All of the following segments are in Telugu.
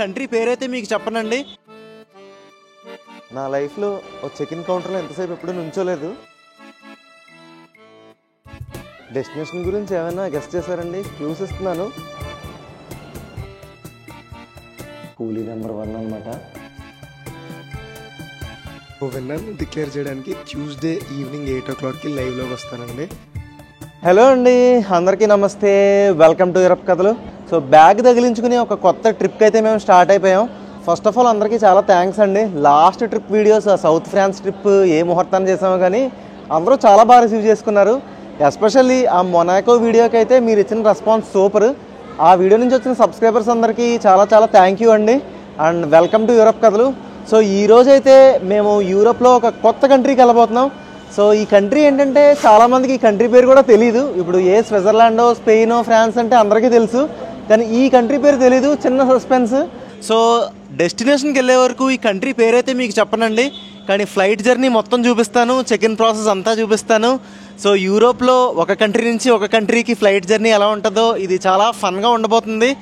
కంట్రీ పేరైతే మీకు చెప్పనండి. నా లైఫ్లో ఒక చెక్ ఇన్ కౌంటర్లో ఎంతసేపు ఎప్పుడు నుంచోలేదు. డెస్టినేషన్ గురించి ఏమైనా గెస్ట్ చేశారండి? క్లూస్ ఇస్తున్నాను. కూలీ నెంబర్ 1 అనమాట. విన్నర్ని డిక్లేర్ చేయడానికి ట్యూస్డే ఈవినింగ్ 8 o'clockకి లైవ్లోకి వస్తానండి. హలో అండి, అందరికీ నమస్తే. వెల్కమ్ టు యూరప్ కథలు. సో బ్యాగ్ తగిలించుకుని ఒక కొత్త ట్రిప్కి అయితే మేము స్టార్ట్ అయిపోయాం. ఫస్ట్ ఆఫ్ ఆల్ అందరికీ చాలా థ్యాంక్స్ అండి. Last trip videos south France trip ఏ ముహూర్తాన్ని చేసామో కానీ అందరూ చాలా బాగా రిసీవ్ చేసుకున్నారు. ఎస్పెషల్లీ ఆ మొనాకో వీడియోకి అయితే మీరు ఇచ్చిన రెస్పాన్స్ సూపర్. ఆ వీడియో నుంచి వచ్చిన సబ్స్క్రైబర్స్ అందరికీ చాలా చాలా థ్యాంక్ యూ అండి. అండ్ వెల్కమ్ టు యూరప్ కథలు. సో ఈరోజు అయితే మేము యూరోప్లో ఒక కొత్త కంట్రీకి వెళ్ళబోతున్నాం. సో ఈ కంట్రీ ఏంటంటే చాలామందికి ఈ కంట్రీ పేరు కూడా తెలీదు. ఇప్పుడు ఏ స్విట్జర్లాండో, స్పెయినో, ఫ్రాన్స్ అంటే అందరికీ తెలుసు, కానీ ఈ కంట్రీ పేరు తెలీదు. చిన్న సస్పెన్స్. సో డెస్టినేషన్కి వెళ్ళే వరకు ఈ కంట్రీ పేరైతే మీకు చెప్పనండి, కానీ ఫ్లైట్ జర్నీ మొత్తం చూపిస్తాను, చెక్ ఇన్ ప్రాసెస్ అంతా చూపిస్తాను. సో యూరోప్లో ఒక కంట్రీ నుంచి ఒక కంట్రీకి ఫ్లైట్ జర్నీ ఎలా ఉంటుందో ఇది చాలా ఫన్గా ఉండబోతుంది.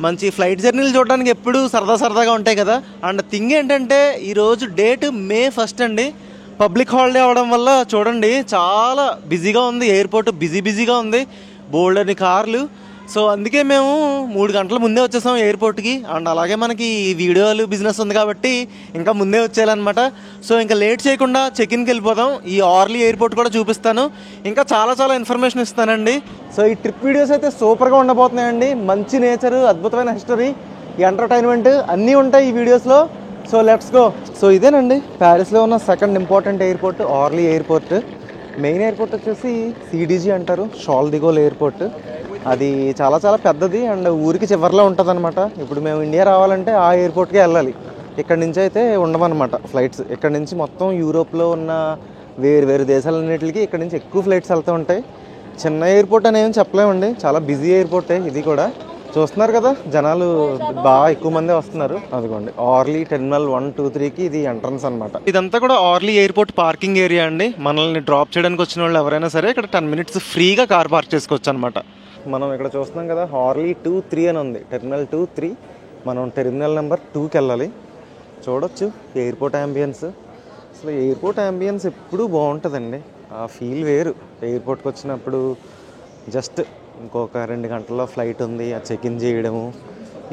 మంచి ఫ్లైట్ జర్నీలు చూడడానికి ఎప్పుడు సరదాగా ఉంటాయి కదా. అండ్ థింగ్ ఏంటంటే ఈరోజు డేట్ May 1 అండి. పబ్లిక్ హాలిడే అవడం వల్ల చూడండి చాలా బిజీగా ఉంది, ఎయిర్పోర్ట్ బిజీగా ఉంది, బోల్డ్ అని కార్లు. సో అందుకే మేము 3 గంటల ముందే వచ్చేసాం ఎయిర్పోర్ట్కి. అండ్ అలాగే మనకి వీడియోలు బిజినెస్ ఉంది కాబట్టి ఇంకా ముందే వచ్చేయాలన్నమాట. సో ఇంకా లేట్ చేయకుండా చెక్ ఇన్కి వెళ్ళిపోదాం. ఈ ఆర్లీ ఎయిర్పోర్ట్ కూడా చూపిస్తాను, ఇంకా చాలా ఇన్ఫర్మేషన్ ఇస్తానండి. సో ఈ ట్రిప్ వీడియోస్ అయితే సూపర్గా ఉండబోతున్నాయండి. మంచి నేచర్, అద్భుతమైన హిస్టరీ, ఎంటర్టైన్మెంట్ అన్నీ ఉంటాయి ఈ వీడియోస్లో. So let's go. సో ఇదేనండి ప్యారిస్లో ఉన్న second important airport, Orly airport. Main airport వచ్చేసి CDG అంటారు, షార్ల్ డి గోల్ ఎయిర్పోర్ట్. అది చాలా పెద్దది అండ్ ఊరికి చివరిలో ఉంటుంది అనమాట. ఇప్పుడు మేము ఇండియా రావాలంటే ఆ ఎయిర్పోర్ట్కే వెళ్ళాలి. ఇక్కడ నుంచి అయితే ఉండమన్నమాట ఫ్లైట్స్. ఇక్కడ నుంచి మొత్తం యూరోప్లో ఉన్న వేరు దేశాలన్నింటికి ఇక్కడ నుంచి ఎక్కువ ఫ్లైట్స్ వెళ్తూ ఉంటాయి. చిన్న ఎయిర్పోర్ట్ అని ఏం చెప్పలేమండి, చాలా బిజీ ఎయిర్పోర్టే ఇది కూడా. చూస్తున్నారు కదా, జనాలు బాగా ఎక్కువ మంది వస్తున్నారు. అదిగోండి ఆర్లీ టెర్మినల్ 1, 2, 3కి ఇది ఎంట్రన్స్ అనమాట. ఇదంతా కూడా ఆర్లీ ఎయిర్పోర్ట్ పార్కింగ్ ఏరియా అండి. మనల్ని డ్రాప్ చేయడానికి వచ్చిన వాళ్ళు ఎవరైనా సరే ఇక్కడ 10 minutes ఫ్రీగా కార్ పార్క్ చేసుకోవచ్చు అనమాట. మనం ఇక్కడ చూస్తున్నాం కదా, ఆర్లీ 2, 3 అని ఉంది. టెర్మినల్ 2, 3. మనం టెర్మినల్ నెంబర్ 2కి వెళ్ళాలి. చూడొచ్చు ఎయిర్పోర్ట్ అంబియన్స్. అసలు ఎయిర్పోర్ట్ అంబియన్స్ ఎప్పుడూ బాగుంటుందండి. ఆ ఫీల్ వేరు. ఎయిర్పోర్ట్కి వచ్చినప్పుడు జస్ట్ ఇంకొక 2 గంటల్లో ఫ్లైట్ ఉంది, ఆ చెక్ ఇన్ చేయడము,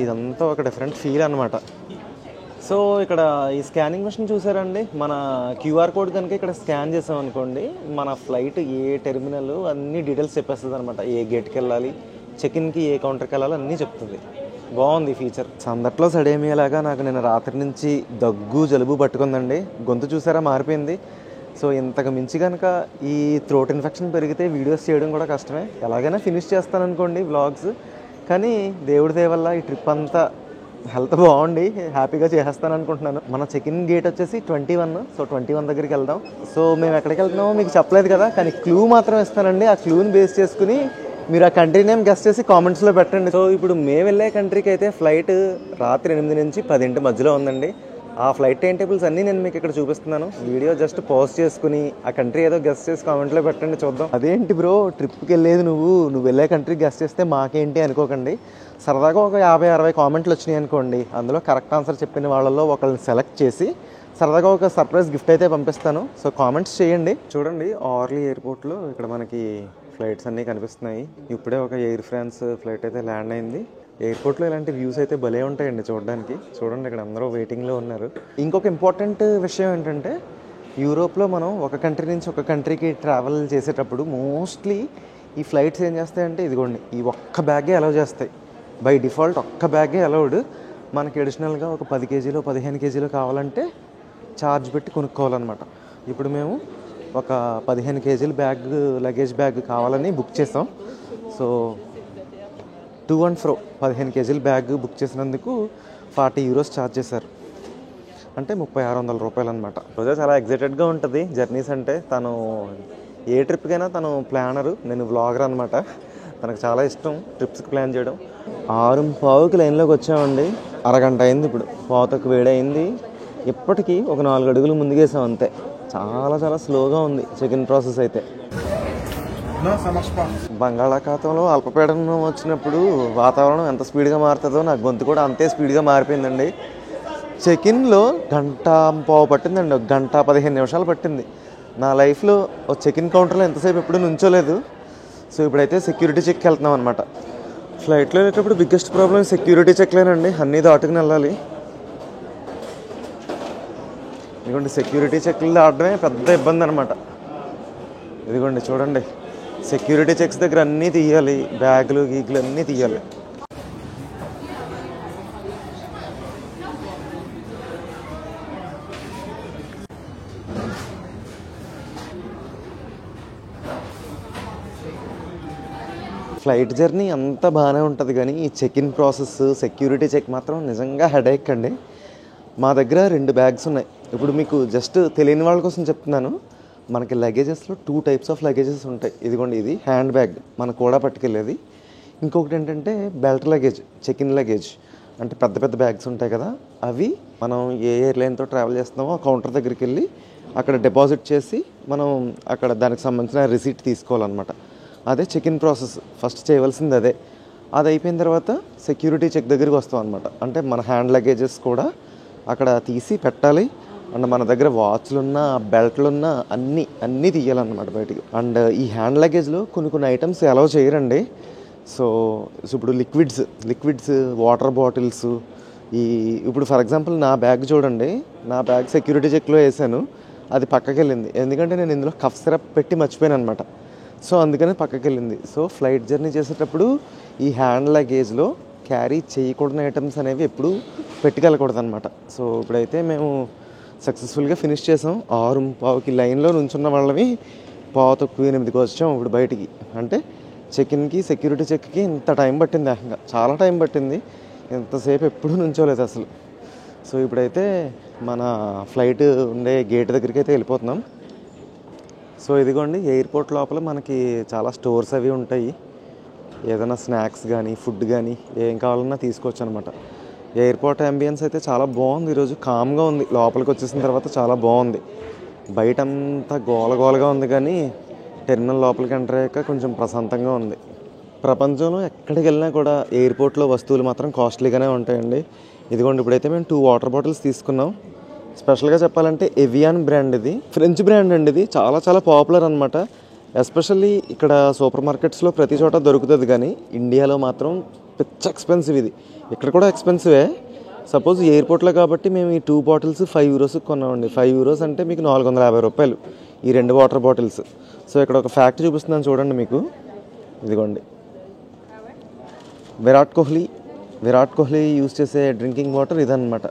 ఇదంతా ఒక డిఫరెంట్ ఫీల్ అనమాట. సో ఇక్కడ ఈ స్కానింగ్ మిషన్ చూసారండి. మన QR కోడ్ కనుక ఇక్కడ స్కాన్ చేసాం అనుకోండి, మన ఫ్లైట్ ఏ టెర్మినల్ అన్ని డీటెయిల్స్ చెప్పేస్తుంది అనమాట. ఏ గేట్కి వెళ్ళాలి, చెక్ ఇన్కి ఏ కౌంటర్కి వెళ్ళాలి అన్నీ చెప్తుంది. బాగుంది ఈ ఫీచర్. సందట్లో సడేమియాలాగా నాకు నేను రాత్రి నుంచి దగ్గు జలుబు పట్టుకుందండి. గొంతు చూసారా మారిపోయింది. సో ఇంతకు మించి కనుక ఈ థ్రోట్ ఇన్ఫెక్షన్ పెరిగితే వీడియోస్ చేయడం కూడా కష్టమే. ఎలాగైనా ఫినిష్ చేస్తాననుకోండి వ్లాగ్స్, కానీ దేవుడి దయ వల్ల ఈ ట్రిప్ అంతా హెల్త్ బాగుండి హ్యాపీగా చేసేస్తాను అనుకుంటున్నాను. మన చెక్ ఇన్ గేట్ వచ్చేసి 21. సో 21 దగ్గరికి వెళ్దాం. సో మేము ఎక్కడికి వెళ్తున్నామో మీకు చెప్పలేదు కదా, కానీ క్లూ మాత్రం ఇస్తానండి. ఆ క్లూని బేస్ చేసుకుని మీరు ఆ కంట్రీ నేమ్ గెస్ట్ చేసి కామెంట్స్లో పెట్టండి. సో ఇప్పుడు మేము వెళ్ళే కంట్రీకి అయితే ఫ్లైట్ రాత్రి 8 నుంచి 10 మధ్యలో ఉందండి. ఆ ఫ్లైట్ టైం టేబుల్స్ అన్నీ నేను మీకు ఇక్కడ చూపిస్తున్నాను. వీడియో జస్ట్ పాజ్ చేసుకుని ఆ కంట్రీ ఏదో గెస్ట్ చేసి కామెంట్లో పెట్టండి, చూద్దాం. అదేంటి బ్రో ట్రిప్కి వెళ్ళేది నువ్వు వెళ్ళే కంట్రీ గెస్ట్ చేస్తే మాకేంటి అనుకోకండి. సరదాగా ఒక 50-60 కామెంట్లు వచ్చినాయి అనుకోండి, అందులో కరెక్ట్ ఆన్సర్ చెప్పిన వాళ్ళలో ఒకళ్ళని సెలెక్ట్ చేసి సరదాగా ఒక సర్ప్రైజ్ గిఫ్ట్ అయితే పంపిస్తాను. సో కామెంట్స్ చేయండి. చూడండి ఆర్లీ ఎయిర్పోర్ట్లో ఇక్కడ మనకి ఫ్లైట్స్ అన్నీ కనిపిస్తున్నాయి. ఇప్పుడే ఒక ఎయిర్ ఫ్రాన్స్ ఫ్లైట్ అయితే ల్యాండ్ అయింది. ఎయిర్పోర్ట్లో ఇలాంటి వ్యూస్ అయితే భలే ఉంటాయండి చూడడానికి. చూడండి ఇక్కడ అందరూ వెయిటింగ్లో ఉన్నారు. ఇంకొక ఇంపార్టెంట్ విషయం ఏంటంటే, యూరోప్లో మనం ఒక కంట్రీ నుంచి ఒక కంట్రీకి ట్రావెల్ చేసేటప్పుడు మోస్ట్లీ ఈ ఫ్లైట్స్ ఏం చేస్తాయంటే, ఇదిగోండి ఈ ఒక్క బ్యాగే అలౌ చేస్తాయి. బై డిఫాల్ట్ ఒక్క బ్యాగే అలౌడ్. మనకి అడిషనల్గా ఒక 10 kgs 15 kgs కావాలంటే ఛార్జ్ పెట్టి కొనుక్కోవాలన్నమాట. ఇప్పుడు మేము ఒక 15 kg బ్యాగ్, లగేజ్ బ్యాగ్ కావాలని బుక్ చేసాం. So to and fro 15 kg bag book చేసినందుకు 40 euros ఛార్జ్ చేశారు. అంటే 3600 రూపాయలు అనమాట. రోజా చాలా ఎగ్జైటెడ్గా ఉంటుంది జర్నీస్ అంటే. తను ఏ ట్రిప్కైనా తను ప్లానరు, నేను వ్లాగర్ అనమాట. తనకు చాలా ఇష్టం ట్రిప్స్కి ప్లాన్ చేయడం. 6:15కి లైన్లోకి వచ్చామండి. అరగంట అయింది. ఇప్పుడు పావుతకు వేడైంది. ఇప్పటికీ ఒక 4 అడుగులు ముందుకేసాం అంతే. చాలా స్లోగా ఉంది చెక్ ఇన్ ప్రాసెస్ అయితే. బంగాళాఖాతంలో అల్పపీడనం వచ్చినప్పుడు వాతావరణం ఎంత స్పీడ్గా మారుతుందో నా గొంతు కూడా అంతే స్పీడ్గా మారిపోయిందండి. చెకిన్లో గంట పావు పట్టిందండి, 1:15 పట్టింది. నా లైఫ్లో ఒక చెకిన్ కౌంటర్లో ఎంతసేపు ఎప్పుడు నుంచోలేదు. సో ఇప్పుడైతే సెక్యూరిటీ చెక్కి వెళ్తున్నాం అనమాట. ఫ్లైట్లో వెళ్ళేటప్పుడు బిగ్గెస్ట్ ప్రాబ్లం సెక్యూరిటీ చెక్లేనండి, అన్నీ దాటుకుని వెళ్ళాలి. ఇదిగోండి సెక్యూరిటీ చెక్లు దాటడమే పెద్ద ఇబ్బంది అనమాట. ఇదిగోండి చూడండి, సెక్యూరిటీ చెక్స్ దగ్గర అన్నీ తీయాలి, బ్యాగులు గీగులు అన్నీ తీయాలి. ఫ్లైట్ జర్నీ అంతా బాగానే ఉంటుంది కానీ ఈ check in process, security check మాత్రం నిజంగా హెడేక్ అండి. మా దగ్గర 2 బ్యాగ్స్ ఉన్నాయి. ఇప్పుడు మీకు జస్ట్ తెలియని వాళ్ళ కోసం చెప్తున్నాను. మనకి లగేజెస్లో 2 టైప్స్ ఆఫ్ లగేజెస్ ఉంటాయి. ఇదిగోండి, ఇది హ్యాండ్ బ్యాగ్ మనం కూడా పట్టుకెళ్ళేది. ఇంకొకటి ఏంటంటే belt luggage, check in luggage. అంటే పెద్ద పెద్ద బ్యాగ్స్ ఉంటాయి కదా, అవి మనం ఏ ఎయిర్లైన్తో ట్రావెల్ చేస్తున్నామో ఆ కౌంటర్ దగ్గరికి వెళ్ళి అక్కడ డిపాజిట్ చేసి మనం అక్కడ దానికి సంబంధించిన రిసీట్ తీసుకోవాలన్నమాట. అదే చెక్ ఇన్ ప్రాసెస్. ఫస్ట్ చేయవలసింది అదే. అది అయిపోయిన తర్వాత సెక్యూరిటీ చెక్ దగ్గరికి వస్తాం అనమాట. అంటే మన హ్యాండ్ లగేజెస్ కూడా అక్కడ తీసి పెట్టాలి. అండ్ మన దగ్గర వాచ్లున్నా, బెల్ట్లున్నా అన్నీ తీయాలన్నమాట బయటికి. అండ్ ఈ హ్యాండ్ లగేజ్లో కొన్ని ఐటమ్స్ అలౌ చేయరండి. సో ఇప్పుడు లిక్విడ్స్, వాటర్ బాటిల్స్, ఇప్పుడు ఫర్ ఎగ్జాంపుల్ నా బ్యాగ్ చూడండి, నా బ్యాగ్ సెక్యూరిటీ చెక్లో వేసాను, అది పక్కకి వెళ్ళింది. ఎందుకంటే నేను ఇందులో కఫ్ సిరప్ పెట్టి మర్చిపోయాను అనమాట. సో అందుకని పక్కకి వెళ్ళింది. సో ఫ్లైట్ జర్నీ చేసేటప్పుడు ఈ హ్యాండ్ లగేజ్లో క్యారీ చేయకూడని ఐటమ్స్ అనేవి ఎప్పుడు పెట్టుకెళ్ళకూడదు అనమాట. సో ఇప్పుడైతే మేము సక్సెస్ఫుల్గా ఫినిష్ చేసాం. 6:15కి లైన్లో నుంచున్న వాళ్ళవి 7:45కి వచ్చాం ఇప్పుడు బయటికి. అంటే చెక్-ఇన్కి, సెక్యూరిటీ చెక్కి ఇంత టైం పట్టింది, ఏకంగా చాలా టైం పట్టింది. ఇంతసేపు ఎప్పుడు నుంచోలేదు అసలు. సో ఇప్పుడైతే మన ఫ్లైట్ ఉండే గేట్ దగ్గరికి అయితే వెళ్ళిపోతున్నాం. సో ఇదిగోండి, ఎయిర్పోర్ట్ లోపల మనకి చాలా స్టోర్స్ అవి ఉంటాయి. ఏదైనా స్నాక్స్ కానీ, ఫుడ్ కానీ ఏం కావాలన్నా తీసుకోవచ్చు అనమాట. ఎయిర్పోర్ట్ అంబియన్స్ అయితే చాలా బాగుంది. ఈరోజు కామ్గా ఉంది. లోపలికి వచ్చేసిన తర్వాత చాలా బాగుంది. బయట అంతా గోలగోలగా ఉంది కానీ టెర్మినల్ లోపలికి ఎంటర్ అయ్యాక కొంచెం ప్రశాంతంగా ఉంది. ప్రపంచంలో ఎక్కడికి వెళ్ళినా కూడా ఎయిర్పోర్ట్లో వస్తువులు మాత్రం కాస్ట్లీగానే ఉంటాయండి. ఇదిగోండి, ఇప్పుడైతే మేము 2 వాటర్ బాటిల్స్ తీసుకున్నాం. స్పెషల్గా చెప్పాలంటే ఎవియాన్ బ్రాండ్, ఇది ఫ్రెంచ్ బ్రాండ్ అండి. ఇది చాలా చాలా పాపులర్ అనమాట. ఎస్పెషల్లీ ఇక్కడ సూపర్ మార్కెట్స్లో ప్రతి చోట దొరుకుతుంది కానీ ఇండియాలో మాత్రం పిచ్చ ఎక్స్పెన్సివ్. ఇది ఇక్కడ కూడా ఎక్స్పెన్సివే. సపోజ్ ఎయిర్పోర్ట్లో కాబట్టి మేము ఈ 2 బాటిల్స్ 5 euros కొన్నామండి. 5 euros అంటే మీకు 450 రూపాయలు ఈ 2 వాటర్ బాటిల్స్. సో ఇక్కడ ఒక ఫ్యాక్ట్ చూపిస్తున్నాను చూడండి మీకు. ఇదిగోండి, విరాట్ కోహ్లీ యూజ్ చేసే డ్రింకింగ్ వాటర్ ఇదన్నమాట.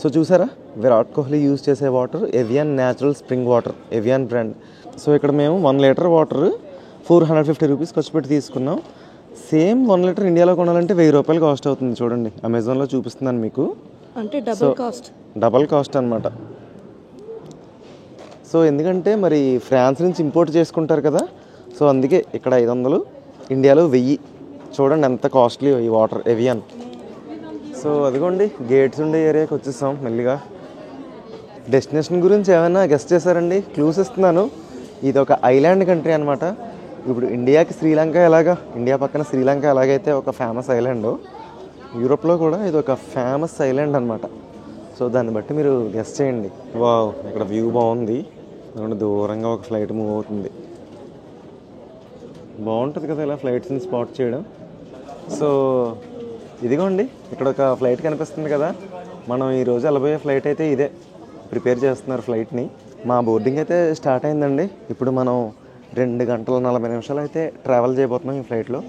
సో చూసారా, విరాట్ కోహ్లీ యూజ్ చేసే water Evian natural spring water, Evian brand. So ఇక్కడ మేము 1 లీటర్ వాటర్ 450 రూపీస్ ఖర్చు పెట్టి తీసుకున్నాం. సేమ్ 1 లీటర్ ఇండియాలో కొనాలంటే 1000 రూపాయలు కాస్ట్ అవుతుంది. చూడండి, అమెజాన్లో చూపిస్తున్నాను మీకు. అంటే డబల్ కాస్ట్ అనమాట. సో ఎందుకంటే మరి ఫ్రాన్స్ నుంచి ఇంపోర్ట్ చేసుకుంటారు కదా, సో అందుకే ఇక్కడ 500, ఇండియాలో 1000. చూడండి ఎంత కాస్ట్లీ ఈ వాటర్ ఎవియాన్. సో అదిగోండి, గేట్స్ ఉండే ఏరియాకి వచ్చేసాం మెల్లిగా. డెస్టినేషన్ గురించి ఏమైనా గెస్ట్ చేశారండి? క్లూస్ ఇస్తున్నాను. ఇది ఒక ఐలాండ్ కంట్రీ అనమాట. ఇప్పుడు ఇండియాకి శ్రీలంక ఎలాగా, ఇండియా పక్కన శ్రీలంక ఎలాగైతే ఒక ఫేమస్ ఐలాండ్, యూరోప్లో కూడా ఇది ఒక ఫేమస్ ఐలాండ్ అనమాట. సో దాన్ని బట్టి మీరు గెస్ట్ చేయండి. వావ్, ఇక్కడ వ్యూ బాగుంది. దూరంగా ఒక ఫ్లైట్ మూవ్ అవుతుంది. బాగుంటుంది కదా ఇలా ఫ్లైట్స్ని స్పాట్ చేయడం. సో ఇదిగోండి, ఇక్కడ ఒక ఫ్లైట్ కనిపిస్తుంది కదా. మనం ఈరోజు వెళ్ళబోయే ఫ్లైట్ అయితే ఇదే. ప్రిపేర్ చేస్తున్నారు ఫ్లైట్ని. మా బోర్డింగ్ అయితే స్టార్ట్ అయిందండి. ఇప్పుడు మనం 2 గంటల 40 నిమిషాలు అయితే ట్రావెల్ చేయబోతున్నాం ఈ ఫ్లైట్లో.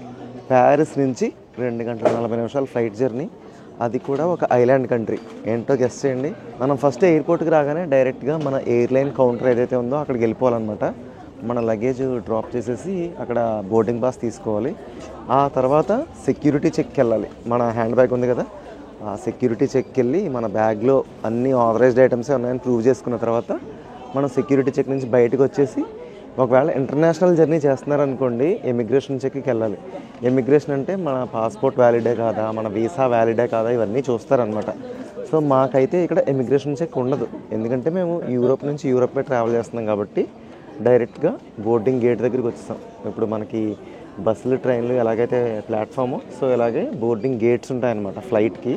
ప్యారిస్ నుంచి 2 గంటల 40 నిమిషాలు ఫ్లైట్ జర్నీ. అది కూడా ఒక ఐలాండ్ కంట్రీ. ఏంటో గెస్ట్ చేయండి. మనం ఫస్ట్ ఎయిర్పోర్ట్కి రాగానే డైరెక్ట్గా మన ఎయిర్లైన్ కౌంటర్ ఏదైతే ఉందో అక్కడికి వెళ్ళిపోవాలన్నమాట. మన లగేజ్ డ్రాప్ చేసేసి అక్కడ బోర్డింగ్ పాస్ తీసుకోవాలి. ఆ తర్వాత సెక్యూరిటీ చెక్కి వెళ్ళాలి. మన హ్యాండ్ బ్యాగ్ ఉంది కదా, ఆ సెక్యూరిటీ చెక్కి వెళ్ళి మన బ్యాగ్లో అన్ని ఆథరైజ్డ్ ఐటమ్సే ఉన్నాయని ప్రూవ్ చేసుకున్న తర్వాత మనం సెక్యూరిటీ చెక్ నుంచి బయటకు వచ్చేసి, ఒకవేళ ఇంటర్నేషనల్ జర్నీ చేస్తున్నారనుకోండి, ఎమిగ్రేషన్ చెక్కి వెళ్ళాలి. ఎమిగ్రేషన్ అంటే మన పాస్పోర్ట్ వ్యాలిడే కాదా, మన వీసా వ్యాలిడే కాదా, ఇవన్నీ చూస్తారనమాట. సో మాకైతే ఇక్కడ ఎమిగ్రేషన్ చెక్ ఉండదు. ఎందుకంటే మేము యూరోప్ నుంచి యూరోపే ట్రావెల్ చేస్తున్నాం కాబట్టి డైరెక్ట్గా బోర్డింగ్ గేట్ దగ్గరికి వచ్చేసాం. ఇప్పుడు మనకి బస్సులు ట్రైన్లు ఎలాగైతే ప్లాట్ఫాము, సో ఇలాగే బోర్డింగ్ గేట్స్ ఉంటాయన్నమాట ఫ్లైట్కి.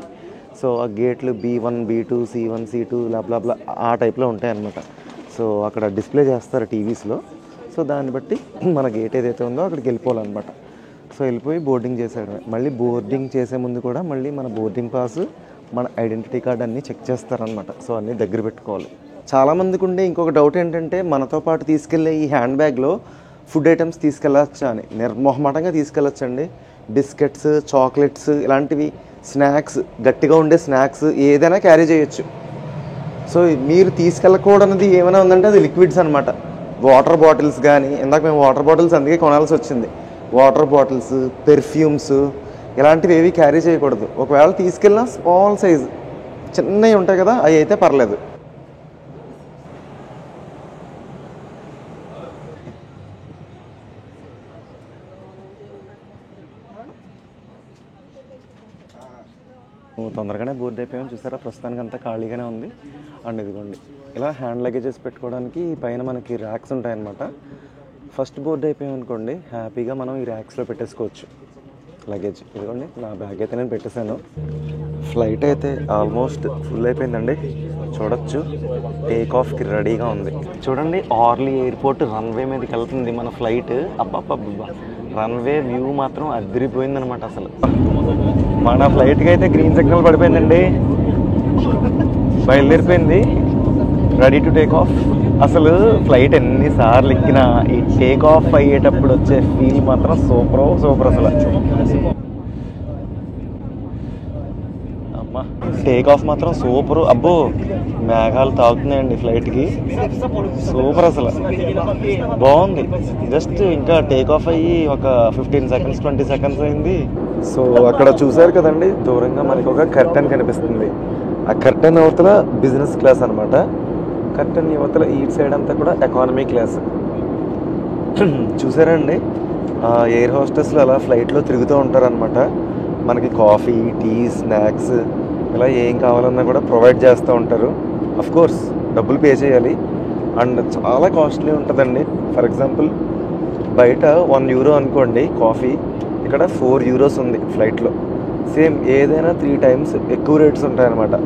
సో ఆ గేట్లు B1 B2 C1 C2 లాబ్లా ఆ టైప్లో ఉంటాయన్నమాట. సో అక్కడ డిస్ప్లే చేస్తారు టీవీస్లో. సో దాన్ని బట్టి మన గేట్ ఏదైతే ఉందో అక్కడికి వెళ్ళిపోవాలన్నమాట. సో వెళ్ళిపోయి బోర్డింగ్ చేసాడు. మళ్ళీ బోర్డింగ్ చేసే ముందు కూడా మళ్ళీ మన బోర్డింగ్ పాస్, మన ఐడెంటిటీ కార్డ్ అన్నీ చెక్ చేస్తారనమాట. సో అన్నీ దగ్గర పెట్టుకోవాలి. చాలామందికి ఉండే ఇంకొక డౌట్ ఏంటంటే, మనతో పాటు తీసుకెళ్ళే ఈ హ్యాండ్ బ్యాగ్లో ఫుడ్ ఐటమ్స్ తీసుకెళ్ళచ్చా అని. నిర్మోహమాటంగా తీసుకెళ్ళచ్చండి. బిస్కెట్స్, చాక్లెట్స్, ఇలాంటివి స్నాక్స్, గట్టిగా ఉండే స్నాక్స్ ఏదైనా క్యారీ చేయొచ్చు. సో మీరు తీసుకెళ్ళకూడనిది ఏమైనా ఉందంటే అది లిక్విడ్స్ అనమాట. వాటర్ బాటిల్స్ కానీ, ఇందాక మేము వాటర్ బాటిల్స్ అందుకే కొనాల్సి వచ్చింది. వాటర్ బాటిల్స్, పెర్ఫ్యూమ్స్ ఇలాంటివి ఏవి క్యారీ చేయకూడదు. ఒకవేళ తీసుకెళ్ళినా స్మాల్ సైజ్ చిన్నవి ఉంటాయి కదా, అవి అయితే పర్లేదు. తొందరగానే బోర్డు అయిపోయామని చూసారా. ప్రస్తుతానికి అంతా ఖాళీగానే ఉంది. అండ్ ఇదిగోండి ఇలా హ్యాండ్ లగేజెస్ పెట్టుకోవడానికి పైన మనకి ర్యాక్స్ ఉంటాయన్నమాట. ఫస్ట్ బోర్డు అయిపోయామనుకోండి, హ్యాపీగా మనం ఈ ర్యాక్స్లో పెట్టేసుకోవచ్చు లగేజ్. ఇదిగోండి నా బ్యాగ్ అయితే నేను పెట్టేశాను. ఫ్లైట్ అయితే ఆల్మోస్ట్ ఫుల్ అయిపోయిందండి. చూడొచ్చు టేక్ ఆఫ్కి రెడీగా ఉంది. చూడండి ఆర్లీ ఎయిర్పోర్ట్ రన్వే మీదకి వెళ్తుంది మన ఫ్లైట్. అబ్బబ్బబ్బా, రన్వే వ్యూ మాత్రం అదిరిపోయిందనమాట. అసలు మన ఫ్లైట్కి అయితే గ్రీన్ సిగ్నల్ పడిపోయిందండి, బయలుదేరిపోయింది, రెడీ టు టేక్ ఆఫ్. అసలు ఫ్లైట్ ఎన్నిసార్లు ఎక్కినా ఈ టేక్ ఆఫ్ అయ్యేటప్పుడు వచ్చే ఫీల్ మాత్రం సూపర్ అసలు. అమ్మా టేక్ ఆఫ్ మాత్రం సూపర్. అబ్బో మేఘాలు తాగుతున్నాయండి ఫ్లైట్కి, సూపర్ అసలు, బాగుంది. జస్ట్ ఇంకా టేక్ ఆఫ్ అయ్యి ఒక 15 సెకండ్స్ 20 సెకండ్స్ అయింది. సో అక్కడ చూసారు కదండి దూరంగా మనకి ఒక కర్టెన్ కనిపిస్తుంది. ఆ కర్టెన్ అవతల బిజినెస్ క్లాస్ అనమాట. కర్టెన్ యువతల ఈ సైడ్ అంతా కూడా ఎకానమీ క్లాస్. చూసారండి ఎయిర్ హోస్టెస్లు అలా ఫ్లైట్లో తిరుగుతూ ఉంటారనమాట. మనకి కాఫీ, టీ, స్నాక్స్ ఇలా ఏం కావాలన్నా కూడా ప్రొవైడ్ చేస్తూ ఉంటారు. అఫ్కోర్స్ డబ్బులు పే చేయాలి. అండ్ చాలా కాస్ట్లీ ఉంటుందండి. ఫర్ ఎగ్జాంపుల్ బయట €1 అనుకోండి కాఫీ, ఇక్కడ €4 ఉంది ఫ్లైట్లో. సేమ్ ఏదైనా 3 times ఎక్కువ రేట్స్ ఉంటాయన్నమాట.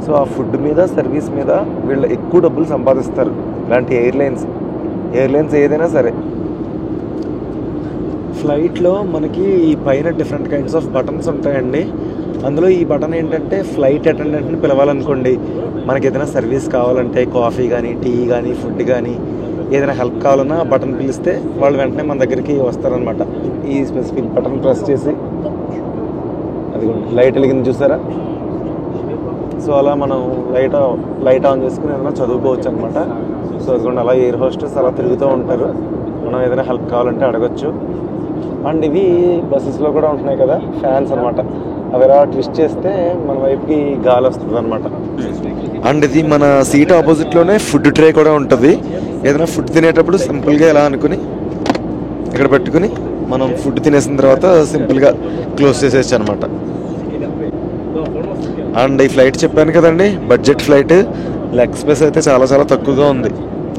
సో ఆ ఫుడ్ మీద, సర్వీస్ మీద వీళ్ళు ఎక్కువ డబ్బులు సంపాదిస్తారు ఇలాంటి ఎయిర్లైన్స్ ఏదైనా సరే. ఫ్లైట్లో మనకి ఈ పైన డిఫరెంట్ కైండ్స్ ఆఫ్ బటన్స్ ఉంటాయండి. అందులో ఈ బటన్ ఏంటంటే ఫ్లైట్ అటెండెంట్ని పిలవాలనుకోండి, మనకి ఏదైనా సర్వీస్ కావాలంటే కాఫీ కానీ, టీ కానీ, ఫుడ్ కానీ ఏదైనా హెల్ప్ కావాలన్నా ఆ బటన్ పిలిస్తే వాళ్ళు వెంటనే మన దగ్గరికి వస్తారనమాట. ఈ స్పెసిఫిక్ బటన్ ప్రెస్ చేసి అదిగోండి లైట్ వెలిగింది చూసారా. సో అలా మనం లైట్ ఆన్ చేసుకుని ఏదైనా చదువుకోవచ్చు అనమాట. సో అదిగోండి అలా ఎయిర్ హోస్టెస్ అలా తిరుగుతూ ఉంటారు. మనం ఏదైనా హెల్ప్ కావాలంటే అడగచ్చు. అండ్ ఇవి బస్సెస్లో కూడా ఉంటున్నాయి కదా ఫ్యాన్స్ అనమాట. అవి ఎలా ట్విస్ట్ చేస్తే మన వైపుకి గాలి వస్తుంది అనమాట. అండ్ ఇది మన సీట్ ఆపోజిట్లోనే ఫుడ్ ట్రే కూడా ఉంటుంది. ఏదైనా ఫుడ్ తినేటప్పుడు సింపుల్గా ఎలా అనుకుని ఇక్కడ పెట్టుకుని మనం ఫుడ్ తినేసిన తర్వాత సింపుల్గా క్లోజ్ చేసేయచ్చు అనమాట. అండ్ ఈ ఫ్లైట్ చెప్పాను కదండి బడ్జెట్ ఫ్లైట్. లెగ్ స్పేస్ అయితే చాలా చాలా తక్కువగా ఉంది.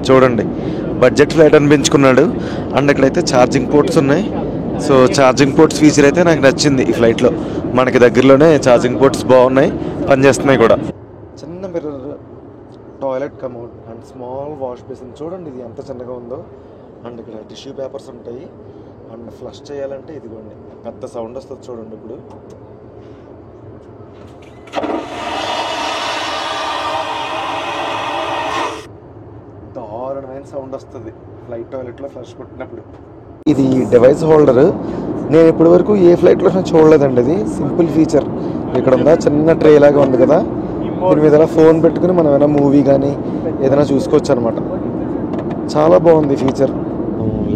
చూడండి బడ్జెట్ ఫ్లైట్ అనిపించుకున్నాడు. అండ్ ఇక్కడైతే ఛార్జింగ్ పోర్ట్స్ ఉన్నాయి. సో ఛార్జింగ్ పోర్ట్స్ ఫీచర్ అయితే నాకు నచ్చింది ఈ ఫ్లైట్లో. మనకి దగ్గరలోనే ఛార్జింగ్ పోర్ట్స్ బాగున్నాయి, పనిచేస్తున్నాయి కూడా. చిన్న mirror, toilet commode and small wash basin. చూడండి ఇది ఎంత చిన్నగా ఉందో. అండ్ ఇక్కడ టిష్యూ పేపర్స్ ఉంటాయి. అండ్ ఫ్లష్ చేయాలంటే ఇదిగోండి పెద్ద సౌండ్ వస్తుంది చూడండి. ఇప్పుడు దారుణమైన సౌండ్ వస్తుంది ఫ్లైట్ టాయిలెట్లో ఫ్లష్ కొట్టినప్పుడు. ఇది డివైస్ హోల్డర్. నేను ఇప్పటి వరకు ఏ ఫ్లైట్లో చూడలేదండి. ఇది సింపుల్ ఫీచర్. ఇక్కడ ఉందా చిన్న ట్రే లాగా ఉంది కదా, దీని మీద ఫోన్ పెట్టుకుని మనం ఏమైనా మూవీ కానీ ఏదైనా చూసుకోవచ్చు అనమాట. చాలా బాగుంది ఫీచర్.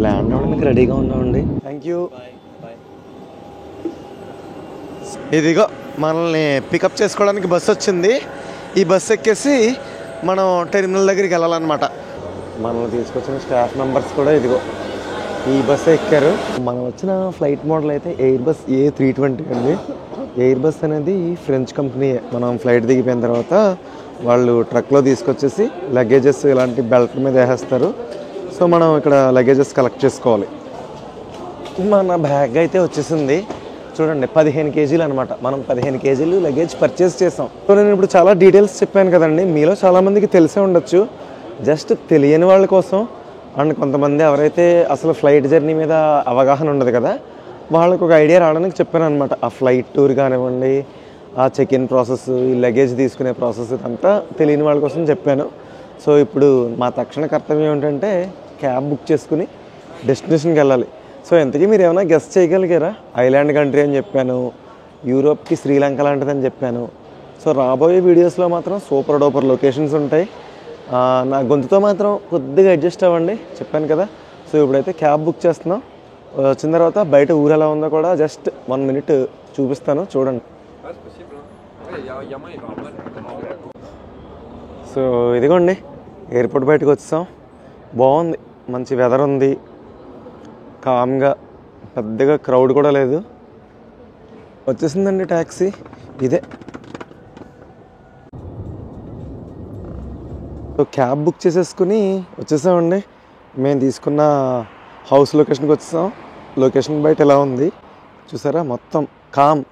ల్యాండ్ అవ్వడానికి రెడీగా ఉన్నామండి. Thank you. ఇదిగో మనల్ని పికప్ చేసుకోవడానికి బస్సు వచ్చింది. ఈ బస్సు ఎక్కేసి మనం టెర్మినల్ దగ్గరికి వెళ్ళాలన్నమాట. మనల్ని తీసుకొచ్చిన స్టాఫ్ మెంబర్స్ కూడా ఇదిగో ఈ బస్సు ఎక్కారు. మనం వచ్చిన ఫ్లైట్ మోడల్ అయితే ఎయిర్ బస్ A320 అండి. ఎయిర్ బస్ అనేది ఫ్రెంచ్ కంపెనీ. మనం ఫ్లైట్ దిగిపోయిన తర్వాత వాళ్ళు ట్రక్లో తీసుకొచ్చేసి లగేజెస్ ఇలాంటి బెల్ట్ మీద వేసేస్తారు. సో మనం ఇక్కడ లగేజెస్ కలెక్ట్ చేసుకోవాలి. మన బ్యాగ్ అయితే వచ్చేసింది చూడండి, 15 కేజీలు అనమాట. మనం 15 కేజీలు లగేజ్ పర్చేస్ చేసాం. సో నేను ఇప్పుడు చాలా డీటెయిల్స్ చెప్పాను కదండి, మీలో చాలామందికి తెలిసే ఉండొచ్చు. జస్ట్ తెలియని వాళ్ళ కోసం అండ్ కొంతమంది ఎవరైతే అసలు ఫ్లైట్ జర్నీ మీద అవగాహన ఉండదు కదా, వాళ్ళకు ఒక ఐడియా రావడానికి చెప్పాను అనమాట. ఆ ఫ్లైట్ టూర్ కానివ్వండి, ఆ చెక్ ఇన్ ప్రాసెస్, ఈ లగేజ్ తీసుకునే ప్రాసెస్, ఇదంతా తెలియని వాళ్ళ కోసం చెప్పాను. సో ఇప్పుడు మా తక్షణ కర్తవ్యం ఏంటంటే క్యాబ్ బుక్ చేసుకుని డెస్టినేషన్కి వెళ్ళాలి. సో ఎంతకీ మీరు ఏమైనా గెస్ట్ చేయగలిగారా? ఐలాండ్ కంట్రీ అని చెప్పాను, యూరోప్కి శ్రీలంక లాంటిదని చెప్పాను. సో రాబోయే వీడియోస్లో మాత్రం సూపర్ డూపర్ లొకేషన్స్ ఉంటాయి. నా గొంతుతో మాత్రం కొద్దిగా అడ్జస్ట్ అవ్వండి, చెప్పాను కదా. సో ఇప్పుడైతే క్యాబ్ బుక్ చేస్తున్నాం. వచ్చిన తర్వాత బయట ఊరు ఎలా ఉందో కూడా జస్ట్ 1 మినిట్ చూపిస్తాను, చూడండి. సో ఇదిగోండి ఎయిర్పోర్ట్ బయటకు వచ్చాం. బాగుంది, మంచి వెదర్ ఉంది, కామ్గా, పెద్దగా క్రౌడ్ కూడా లేదు. వచ్చేసిందండి ట్యాక్సీ, ఇదే. సో క్యాబ్ బుక్ చేసేసుకుని వచ్చేసామండి. మేము తీసుకున్న హౌస్ లొకేషన్కి వచ్చేసాం. లొకేషన్ బయట ఎలా ఉంది చూసారా, మొత్తం కామ్.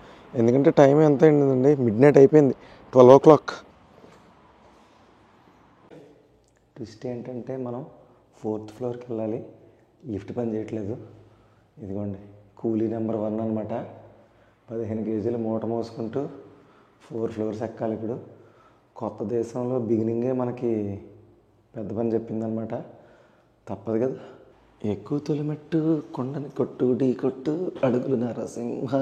ఎందుకంటే టైం ఎంత అయిందండి, మిడ్నైట్ అయిపోయింది, 12 o'clock. ట్విస్ట్ ఏంటంటే మనం 4th ఫ్లోర్కి వెళ్ళాలి, లిఫ్ట్ పని చేయట్లేదు. ఇదిగోండి కూలీ నెంబర్ 1 అనమాట. 15 కేజీలు మూట మోసుకుంటూ 4 floors ఎక్కాలి. ఇప్పుడు కొత్త దేశంలో బిగినింగే మనకి పెద్ద పని చెప్పిందనమాట. తప్పదు కదా. ఎక్కువ తొలిమెట్టు కొండని కొట్టు ఢీ కొట్టు అడుగులు నరసింహ.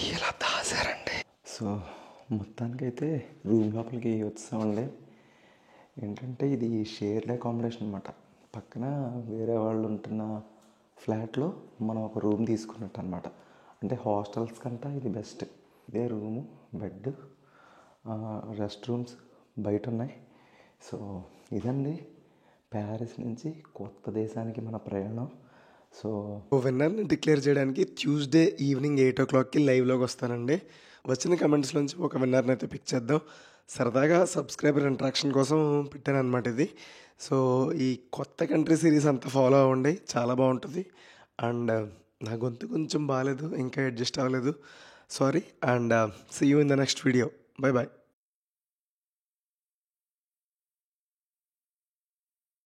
ఇలా దాసారండి. సో మొత్తానికైతే రూమ్ లోపలికి వచ్చామండి. ఏంటంటే ఇది షేర్డ్ అకామిడేషన్ అనమాట. పక్కన వేరే వాళ్ళు ఉంటున్న ఫ్లాట్లో మనం ఒక రూమ్ తీసుకున్నట్టు అనమాట. అంటే హాస్టల్స్ కంటే ఇది బెస్ట్. ఇదే రూము, బెడ్, రెస్ట్ రూమ్స్ బయట ఉన్నాయి. సో ఇదండి ప్యారిస్ నుంచి కొత్త దేశానికి మన ప్రయాణం. సో విన్నర్ని డిక్లేర్ చేయడానికి ట్యూస్డే ఈవినింగ్ 8 o'clockకి లైవ్లోకి వస్తానండి. వచ్చిన కమెంట్స్ నుంచి ఒక విన్నర్ని అయితే పిక్ చేద్దాం. సరదాగా సబ్స్క్రైబర్ ఇంట్రాక్షన్ కోసం పెట్టాను అనమాట ఇది. సో ఈ కొత్త కంట్రీ సిరీస్ అంతా ఫాలో అవ్వండి, చాలా బాగుంటుంది. అండ్ నా గొంతు కొంచెం బాగాలేదు, ఇంకా అడ్జస్ట్ అవ్వలేదు, sorry. And see you in the next video. Bye bye.